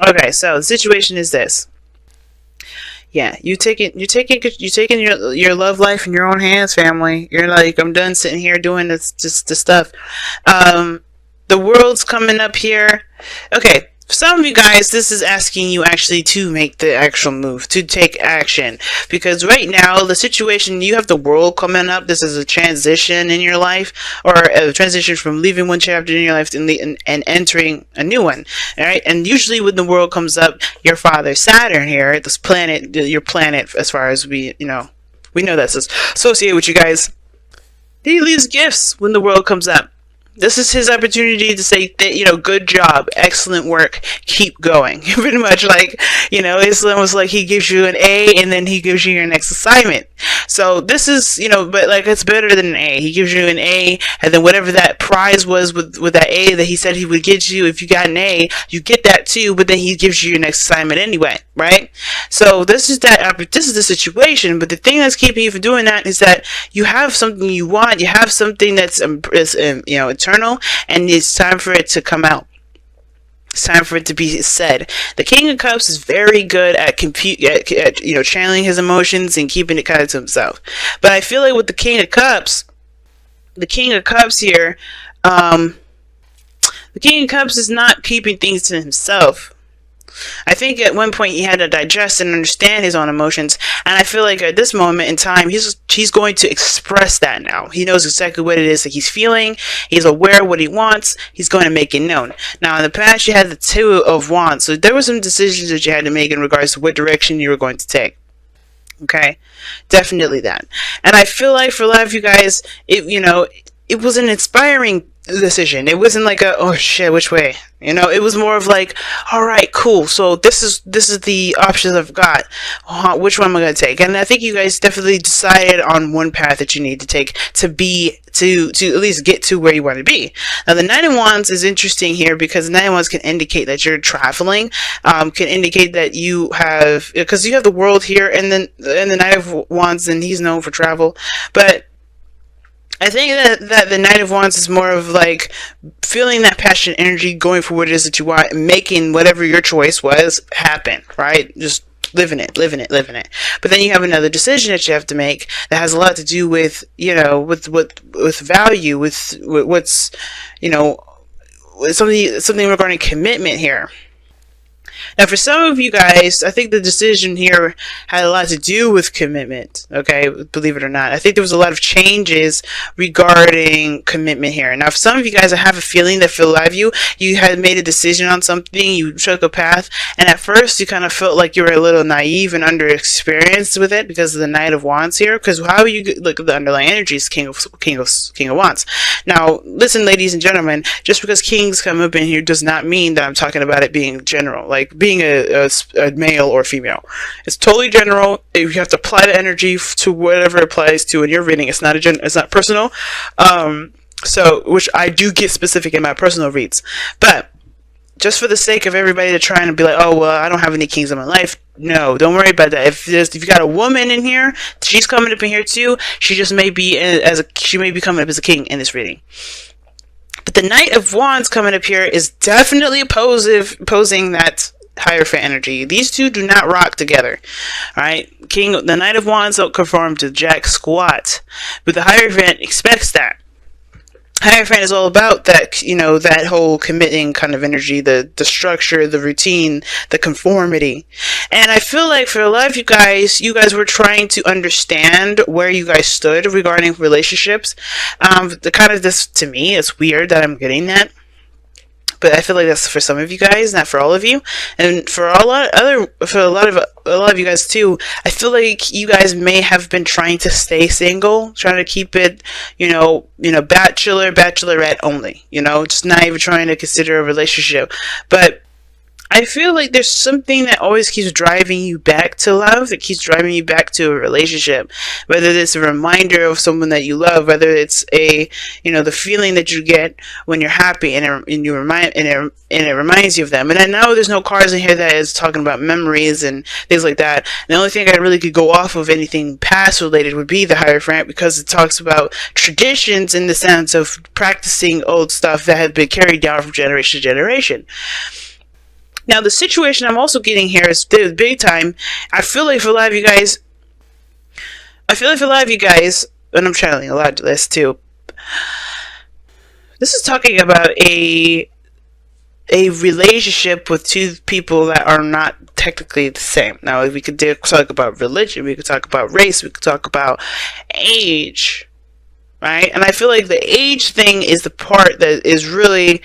Okay, so the situation is this. Yeah, you taking your love life in your own hands, family. You're like, I'm done sitting here doing this stuff. Um, the world's coming up here. Okay, for some of you guys, this is asking you actually to make the actual move, to take action. Because right now, the situation, you have the world coming up. This is a transition in your life, or a transition from leaving one chapter in your life and entering a new one. All right, and usually when the world comes up, your father Saturn here, this planet, your planet, as far as we know that's associated with you guys. He leaves gifts when the world comes up. This is his opportunity to say that, good job, excellent work, keep going. Pretty much like, it's almost like he gives you an A and then he gives you your next assignment. So this is, but like it's better than an A. He gives you an A, and then whatever that prize was with that A that he said he would get you, if you got an A, you get that too, but then he gives you your next assignment anyway, right? So this is the situation, but the thing that's keeping you from doing that is that you have something you want, you have something that's eternal, and it's time for it to come out. It's time for it to be said. The King of Cups is very good at channeling his emotions and keeping it kind of to himself. But I feel like with the King of Cups here, the King of Cups is not keeping things to himself. I think at one point he had to digest and understand his own emotions, and I feel like at this moment in time he's going to express that now. He knows exactly what it is that he's feeling. He's aware of what he wants. He's going to make it known. Now in the past you had the Two of Wands, so there were some decisions that you had to make in regards to what direction you were going to take. Okay, definitely that. And I feel like for a lot of you guys, it was an inspiring decision. It wasn't like oh shit, which way? It was more of like, all right, cool. So this is the options I've got. Which one am I going to take? And I think you guys definitely decided on one path that you need to take to at least get to where you want to be. Now the Knight of Wands is interesting here because the Knight of Wands can indicate that you're traveling, can indicate that you have, because you have the world here and then the Knight of Wands, and he's known for travel, but I think that the Knight of Wands is more of like feeling that passion energy, going for what it is that you want, and making whatever your choice was happen, right? Just living it. But then you have another decision that you have to make that has a lot to do with, with value, with what's, something regarding commitment here. Now, for some of you guys, I think the decision here had a lot to do with commitment, okay? Believe it or not. I think there was a lot of changes regarding commitment here. Now, for some of you guys, I have a feeling that for a lot of you, you had made a decision on something, you took a path, and at first you kind of felt like you were a little naive and underexperienced with it because of the Knight of Wands here, because how you look at the underlying energy is King of Wands. Now, listen, ladies and gentlemen, just because kings come up in here does not mean that I'm talking about it being general, like being a male or female. It's totally general. You have to apply the energy to whatever it applies to in your reading. It's not it's not personal. So, which I do get specific in my personal reads, but just for the sake of everybody to try and be like, oh well, I don't have any kings in my life. No, don't worry about that. If you got a woman in here, she's coming up in here too. She just may be she may be coming up as a king in this reading. But the Knight of Wands coming up here is definitely opposing that Hierophant energy. These two do not rock together. Alright? The Knight of Wands don't conform to jack squat. But the Hierophant expects that. Hierophant is all about that, that whole committing kind of energy, the structure, the routine, the conformity. And I feel like for a lot of you guys were trying to understand where you guys stood regarding relationships. To me, it's weird that I'm getting that. But I feel like that's for some of you guys, not for all of you, and for a lot of you guys too. I feel like you guys may have been trying to stay single, trying to keep it, bachelor, bachelorette only, just not even trying to consider a relationship. But I feel like there's something that always keeps driving you back to love, that keeps driving you back to a relationship. Whether it's a reminder of someone that you love, whether it's the feeling that you get when you're happy and it reminds you of them. And I know there's no cards in here that is talking about memories and things like that. The only thing I really could go off of anything past related would be the Hierophant, because it talks about traditions in the sense of practicing old stuff that had been carried down from generation to generation. Now, the situation I'm also getting here is big time. I feel like for a lot of you guys, and I'm channeling a lot of this too. This is talking about a relationship with two people that are not technically the same. Now, we could talk about religion, we could talk about race, we could talk about age, right? And I feel like the age thing is the part that is really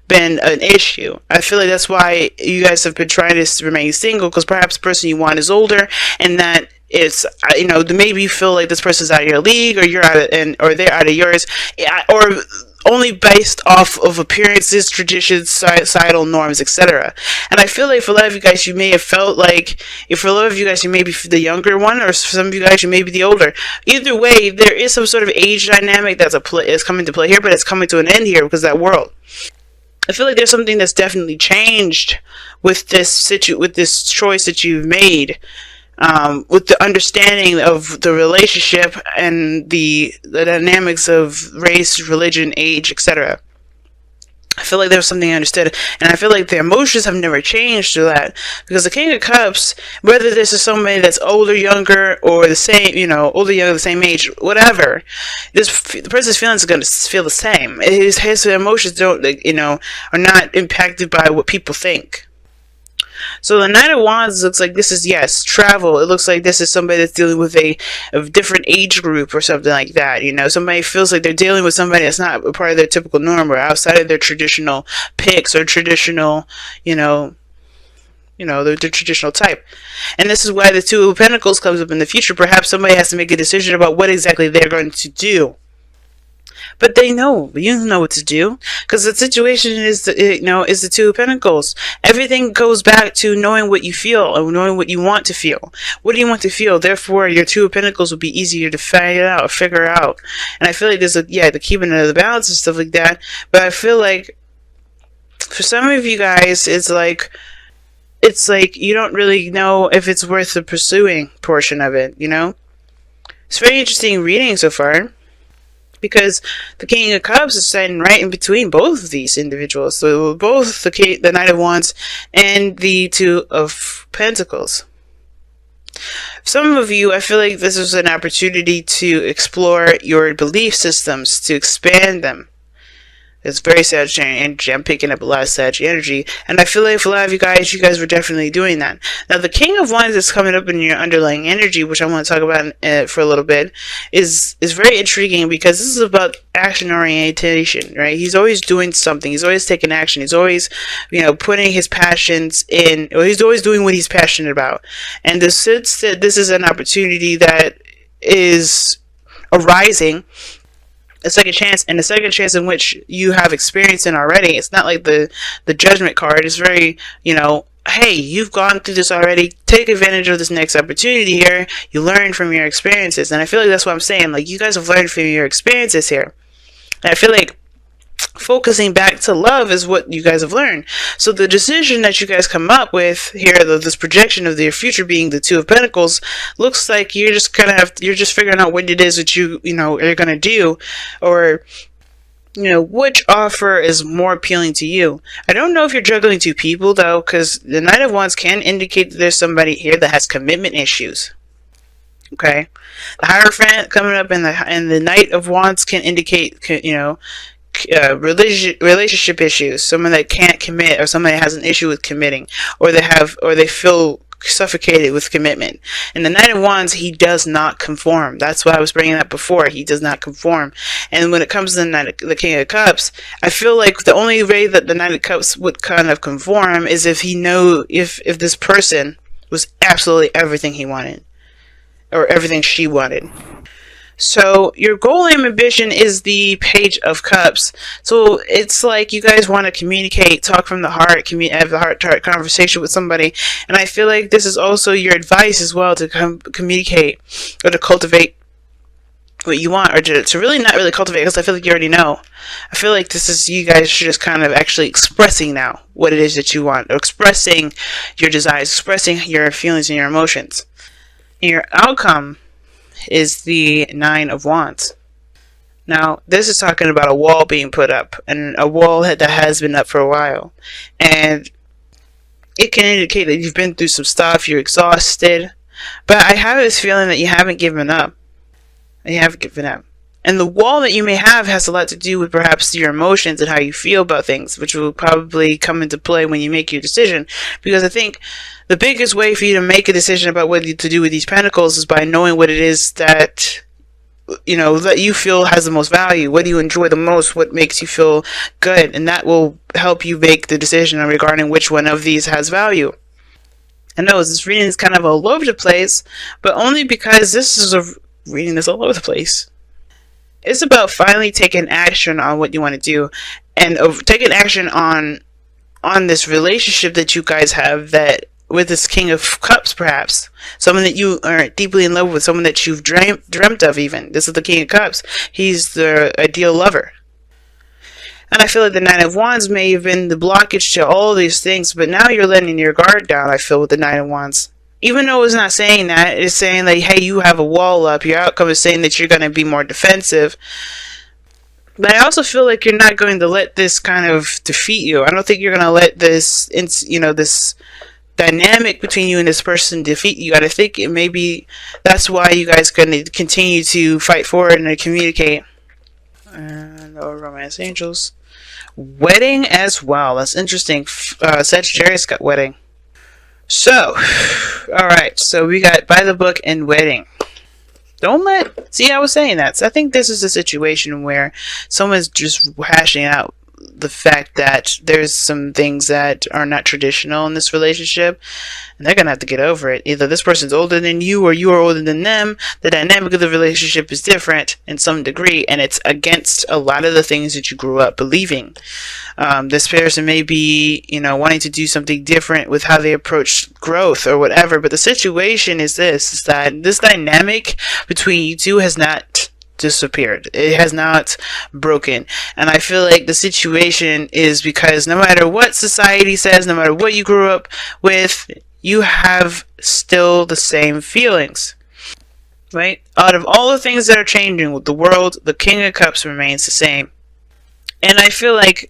been an issue. I feel like that's why you guys have been trying to remain single, because perhaps the person you want is older, and that it's, you know, maybe you feel like this person's out of your league, or you're out of, or they're out of yours, or only based off of appearances, traditions, societal norms, etc. And I feel like for a lot of you guys, you may have felt like, if for a lot of you guys, you may be the younger one, or for some of you guys, you may be the older. Either way, there is some sort of age dynamic is coming to play here, but it's coming to an end here because of that world. I feel like there's something that's definitely changed with this choice that you've made, with the understanding of the relationship and the dynamics of race, religion, age, etc. I feel like there's something understood, and I feel like the emotions have never changed through that, because the King of Cups, whether this is somebody that's older, younger, or the same, you know, older, younger, the same age, whatever, the person's feelings are going to feel the same. His emotions don't, you know, are not impacted by what people think. So the Knight of Wands looks like this is, yes, travel. It looks like this is somebody that's dealing with a different age group or something like that. You know, somebody feels like they're dealing with somebody that's not a part of their typical norm, or outside of their traditional picks or traditional, their traditional type. And this is why the Two of Pentacles comes up in the future. Perhaps somebody has to make a decision about what exactly they're going to do. But they know, you know what to do, because the situation is, is the Two of Pentacles. Everything goes back to knowing what you feel and knowing what you want to feel. What do you want to feel? Therefore, your Two of Pentacles will be easier to figure out. And I feel like there's the keeping of the balance and stuff like that. But I feel like for some of you guys, it's like you don't really know if it's worth the pursuing portion of it. You know, it's very interesting reading so far, because the King of Cups is standing right in between both of these individuals. So both the Knight of Wands and the Two of Pentacles. Some of you, I feel like this is an opportunity to explore your belief systems, to expand them. It's very Sagittarian energy. I'm picking up a lot of Sagittarian energy. And I feel like for a lot of you guys were definitely doing that. Now, the King of Wands is coming up in your underlying energy, which I want to talk about for a little bit, is very intriguing, because this is about action orientation, right? He's always doing something. He's always taking action. He's always, putting his passions in, or he's always doing what he's passionate about. And the sense that this is an opportunity that is arising, a second chance, and a second chance in which you have experience in already. It's not like the Judgment card. It's very, hey, you've gone through this already. Take advantage of this next opportunity here. You learn from your experiences. And I feel like that's what I'm saying. Like, you guys have learned from your experiences here. And I feel like focusing back to love is what you guys have learned. So the decision that you guys come up with here, this projection of your future being the Two of Pentacles, looks like you're just you're just figuring out what it is that you're going to do, or which offer is more appealing to you. I don't know if you're juggling two people though, because the Knight of Wands can indicate that there's somebody here that has commitment issues. Okay, the Hierophant coming up and the Knight of Wands can indicate relationship issues. Someone that can't commit, or somebody that has an issue with committing, or they feel suffocated with commitment. And the Knight of Wands, he does not conform. That's why I was bringing that before. He does not conform. And when it comes to the King of Cups, I feel like the only way that the Knight of Cups would kind of conform is if if this person was absolutely everything he wanted, or everything she wanted. So your goal and ambition is the Page of Cups. So it's like you guys want to communicate, talk from the heart, have the heart-to-heart conversation with somebody. And I feel like this is also your advice as well, to communicate or to cultivate what you want, or to really not really cultivate, because I feel like you already know. I feel like this is, you guys should just kind of actually expressing now what it is that you want, or expressing your desires, expressing your feelings and your emotions. And your outcome is the Nine of Wands. Now, this is talking about a wall being put up, and a wall that has been up for a while. And it can indicate that you've been through some stuff, you're exhausted. But I have this feeling that you haven't given up. You haven't given up. And the wall that you may have has a lot to do with perhaps your emotions and how you feel about things, which will probably come into play when you make your decision. Because I think the biggest way for you to make a decision about what to do with these pentacles is by knowing what it is that, you know, that you feel has the most value. What do you enjoy the most? What makes you feel good? And that will help you make the decision regarding which one of these has value. I know this reading is kind of all over the place, but only because this is a reading that's all over the place. It's about finally taking action on what you want to do, and taking action on this relationship that you guys have, that with this King of Cups, perhaps someone that you are deeply in love with, someone that you've dreamt of. Even this is the King of Cups. He's the ideal lover, and I feel like the Nine of Wands may have been the blockage to all these things, but now you're letting your guard down. I feel with the Nine of Wands. Even though it's not saying that, it's saying like, hey, you have a wall up. Your outcome is saying that you're going to be more defensive. But I also feel like you're not going to let this kind of defeat you. I don't think you're going to let this, you know, this dynamic between you and this person defeat you. I think it maybe that's why you guys going to continue to fight forward and communicate. And romance angels. Wedding as well. That's interesting. Sagittarius got wedding. So, alright, so we got by the book and wedding. See, I was saying that. So I think this is a situation where someone's just hashing out the fact that there's some things that are not traditional in this relationship, and they're gonna have to get over it. Either this person's older than you or you are older than them. The dynamic of the relationship is different in some degree, and it's against a lot of the things that you grew up believing. This person may be, you know, wanting to do something different with how they approach growth or whatever, but the situation is that this dynamic between you two has not disappeared. It has not broken. And I feel like the situation is because no matter what society says, no matter what you grew up with, you have still the same feelings. Right? Out of all the things that are changing with the world, the King of Cups remains the same. And I feel like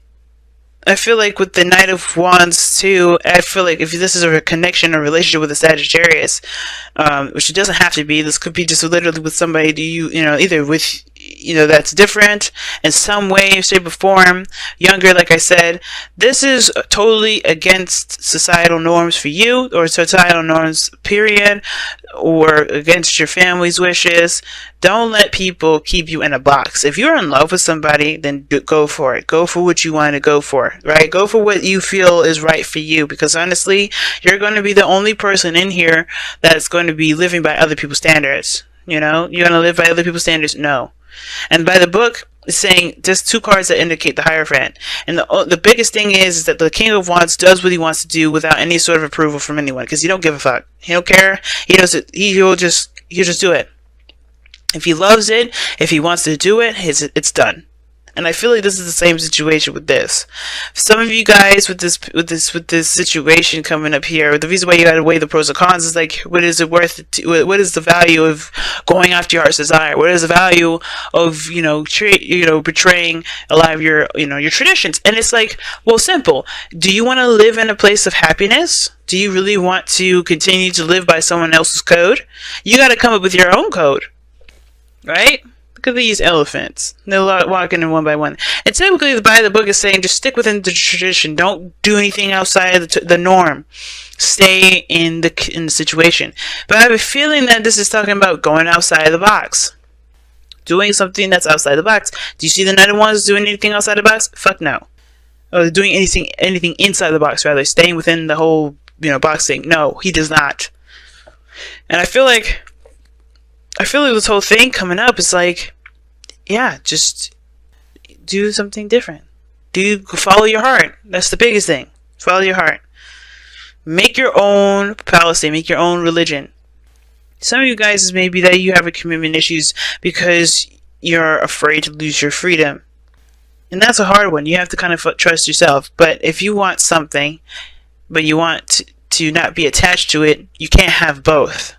with the Knight of Wands too, I feel like if this is a connection or relationship with a Sagittarius, which it doesn't have to be, this could be just literally with somebody you know, either with, you know, that's different in some way, shape, or form, younger, like I said. This is totally against societal norms for you, or societal norms, period, or against your family's wishes. Don't let people keep you in a box. If you're in love with somebody, then go for it. Go for what you want to go for, right? Go for what you feel is right for you, because honestly, you're going to be the only person in here that's going to be living by other people's standards. You know, you're going to live by other people's standards? No. And by the book, it's saying just two cards that indicate the Hierophant. And the biggest thing is that the King of Wands does what he wants to do without any sort of approval from anyone, because he don't give a fuck. He don't care. He'll just do it. If he loves it, if he wants to do it, it's done. And I feel like this is the same situation with this. Some of you guys with this situation coming up here, the reason why you gotta weigh the pros and cons is like, what is it worth? What is the value of going after your heart's desire? What is the value of, you know, betraying a lot of your, you know, your traditions? And it's like, well, simple. Do you want to live in a place of happiness? Do you really want to continue to live by someone else's code? You got to come up with your own code, right? Look at these elephants. They're walking in one by one. And typically, by the book is saying, just stick within the tradition. Don't do anything outside of the norm. Stay in the situation. But I have a feeling that this is talking about going outside the box. Doing something that's outside the box. Do you see the Knight of Wands doing anything outside the box? Fuck no. Or doing anything inside the box, rather. Staying within the whole, you know, box thing. No, he does not. And I feel like this whole thing coming up is like, yeah, just do something different. Follow your heart. That's the biggest thing. Follow your heart. Make your own policy. Make your own religion. Some of you guys is maybe that you have commitment issues because you're afraid to lose your freedom. And that's a hard one. You have to kind of trust yourself. But if you want something, but you want to not be attached to it, you can't have both.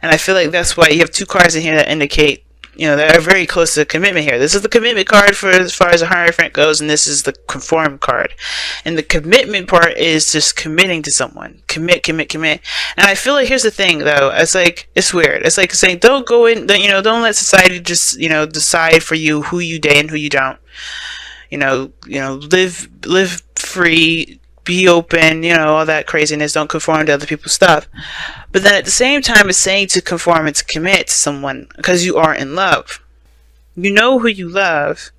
And I feel like that's why you have two cards in here that indicate they're very close to commitment here. This is the commitment card for as far as a Hierophant goes, and this is the conform card. And the commitment part is just committing to someone. Commit. And I feel like here's the thing, though. It's like, it's weird. It's like saying, don't go in, don't let society just, decide for you who you date and who you don't. Live free, be open, all that craziness. Don't conform to other people's stuff. But then at the same time, it's saying to conform and to commit to someone because you are in love. You know who you love.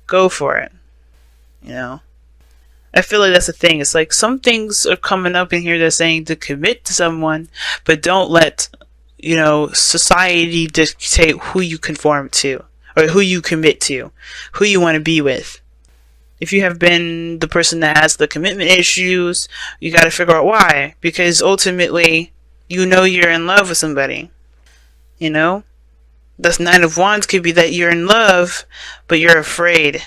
Go for it. I feel like that's the thing. It's like some things are coming up in here that's saying to commit to someone, but don't let, society dictate who you conform to or who you commit to, who you want to be with. If you have been the person that has the commitment issues, you got to figure out why. Because ultimately, you're in love with somebody. This Nine of Wands could be that you're in love, but you're afraid.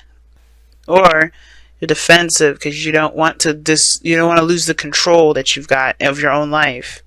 Or you're defensive because you don't want to lose the control that you've got of your own life.